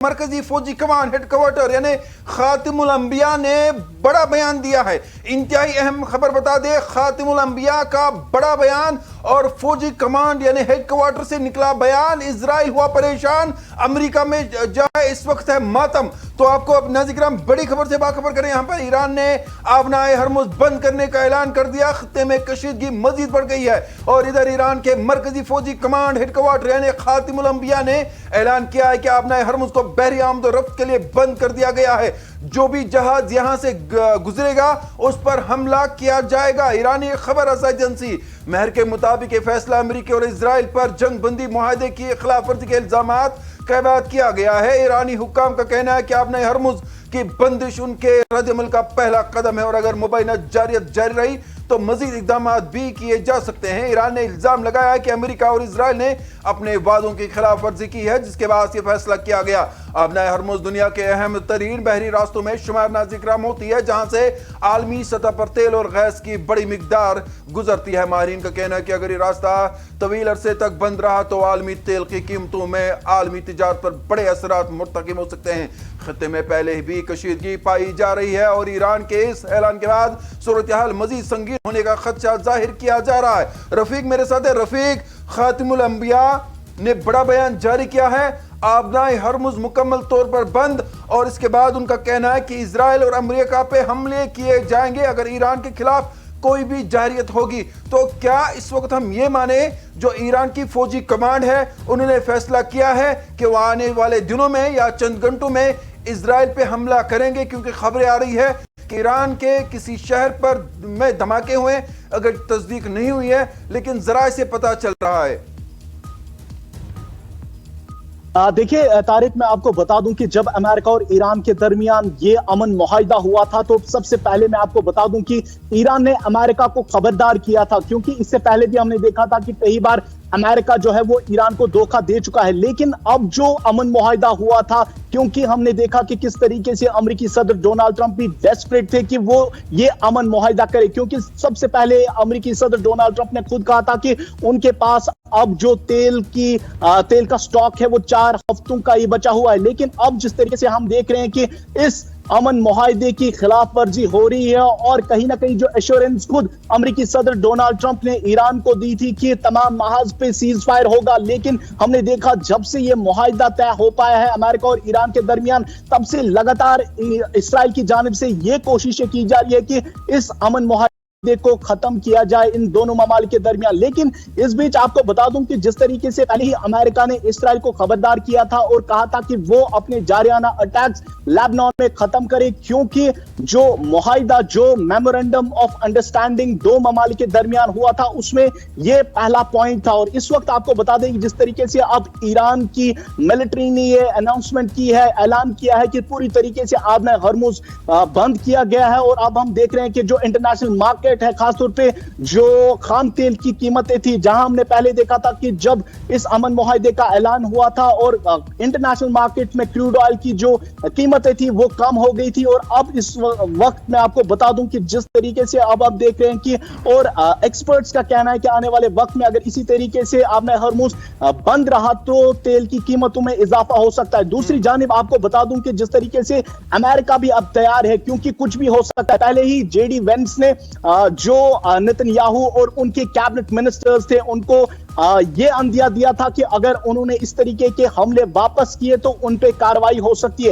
मरकजी फौजी command headquarter यानी खातिमुल अंबिया ने बड़ा बयान दिया है। इंतहाई अहम खबर बता दे, खातिमुल अंबिया का बड़ा बयान और फौजी कमांड यानी हेडक्वार्टर से निकला बयान। इजराइल हुआ परेशान, अमेरिका में जो है इस वक्त है मातम। तो आपको अब नाज़रीन बड़ी खबर से बाखबर करें। यहाँ पर ईरान ने आबनाए हरमुज बंद करने का ऐलान कर दिया। खत्ते में कशीदगी मजीद बढ़ गई है और इधर ईरान के मरकजी फौजी कमांड हेडक्वार्टर यानी खातिमुल अंबिया ने ऐलान किया है कि आबनाए हरमुज को बहरी आमदोरफ्त के लिए बंद कर दिया गया है। जो भी जहाज यहां से गुजरेगा उस पर हमला किया जाएगा। ईरानी खबर रसा एजेंसी महर के मुताबिक यह फैसला अमेरिका और इजराइल पर जंग बंदी मुआहदे की खिलाफ वर्जी के इल्जामात का बाद किया गया है। ईरानी हुक्काम का कहना है कि आबनाए हरमुज की बंदिश उनके रद्दअमल का पहला कदम है और अगर मुबैना जारियत जारी रही तो मजीद इकदाम भी किए जा सकते हैं। ईरान ने इल्जाम लगाया है कि अमेरिका और इजराइल ने अपने वादों की खिलाफ वर्जी की है, जिसके बाद यह फैसला किया गया। आबनाए हरमुज दुनिया के अहम तरीन बहरी रास्तों में शुमार नाज़रीन होती है, जहां से आलमी सतह पर तेल और गैस की बड़ी मिकदार गुजरती है। माहिरीन का कहना है कि अगर ये रास्ता तवील अरसे तक बंद रहा तो आलमी तेल की कीमतों में आलमी तिजारत पर बड़े असरात मुर्तकिब हो सकते हैं। खत्ते में पहले भी कशीदगी पाई जा रही है और ईरान के इस ऐलान के बाद सूरत हाल मजीद संगीन होने का खदशा जाहिर किया जा रहा है। रफीक मेरे साथ है। रफीक, खातिमुल अंबिया ने बड़ा बयान जारी किया है, आबनाए हरमुज मुकम्मल तौर पर बंद, और इसके बाद उनका कहना है कि इजराइल और अमेरिका पे हमले किए जाएंगे अगर ईरान के खिलाफ कोई भी जारियत होगी। तो क्या इस वक्त हम ये माने जो ईरान की फौजी कमांड है उन्होंने फैसला किया है कि वह आने वाले दिनों में या चंद घंटों में इजराइल पे हमला करेंगे? क्योंकि खबरें आ रही है कि ईरान के किसी शहर पर में धमाके हुए, अगर तस्दीक नहीं हुई है लेकिन जरा से पता चल रहा है। देखिए तारिक, मैं आपको बता दूं कि जब अमेरिका और ईरान के दरमियान ये अमन मुआहिदा हुआ था तो सबसे पहले मैं आपको बता दूं कि ईरान ने अमेरिका को खबरदार किया था, क्योंकि इससे पहले भी हमने देखा था कि कई बार अमेरिका जो है वो ईरान को धोखा दे चुका है। लेकिन अब जो अमन मुआहिदा हुआ था, क्योंकि हमने देखा कि किस तरीके से अमेरिकी सदर डोनाल्ड ट्रंप भी डेस्परेट थे कि वो ये अमन मुआहिदा करे, क्योंकि सबसे पहले अमेरिकी सदर डोनाल्ड ट्रंप ने खुद कहा था कि उनके पास अब जो तेल का स्टॉक है वो 4 हफ्तों का ही बचा हुआ है। लेकिन अब जिस तरीके से हम देख रहे हैं कि इस अमन मुआहिदे की खिलाफ वर्जी हो रही है और कहीं ना कहीं जो एश्योरेंस खुद अमेरिकी सदर डोनाल्ड ट्रंप ने ईरान को दी थी कि तमाम महाज पे सीज फायर होगा, लेकिन हमने देखा जब से ये मुआहिदा तय हो पाया है अमेरिका और ईरान के दरमियान, तब से लगातार इस्राइल की जानिब से ये कोशिशें की जा रही है कि इस अमन मुआहिदे को खत्म किया जाए इन दोनों ममालिक के दरमियान। लेकिन इस बीच आपको बता दूं कि जिस तरीके से पहले ही अमेरिका ने इस्राइल को खबरदार किया था और कहा था कि वो अपने जारियाना अटैक्स लेबनान में खत्म करे, क्योंकि जो मुआहिदा, जो मेमोरेंडम ऑफ अंडरस्टैंडिंग दो ममालिक के दरमियान हुआ था उसमें यह पहला पॉइंट था। और इस वक्त आपको बता दें कि जिस तरीके से अब ईरान की मिलिट्री ने यह अनाउंसमेंट की है, ऐलान किया है कि पूरी तरीके से आबनाए हरमुज बंद किया गया है और अब हम देख रहे हैं कि जो इंटरनेशनल मार्केट है, खासतौर पे जो खाम तेल की कीमतें थी, जहां हमने पहले देखा था कि जब इस अमन मुआहिदे का ऐलान हुआ था और इंटरनेशनल मार्केट में क्रूड ऑयल की जो कीमतें थी वो कम हो गई थी, और अब इस वक्त मैं आपको बता दूं कि जिस तरीके से अब आप देख रहे हैं कि और एक्सपर्ट्स का कहना है कि आने वाले वक्त में अगर इसी तरीके से आबनाए हरमुज बंद रहा तो तेल की कीमतों में इजाफा हो सकता है। दूसरी जानिब आपको बता दूं कि जिस तरीके से अमेरिका भी अब तैयार है, क्योंकि कुछ भी हो सकता है। पहले ही जेडी वेंस ने जो नेतन्याहू और उनके कैबिनेट मिनिस्टर्स थे उनको ये अंदिया दिया था कि अगर उन्होंने इस तरीके के हमले वापस किए तो उन पे कार्रवाई हो सकती है।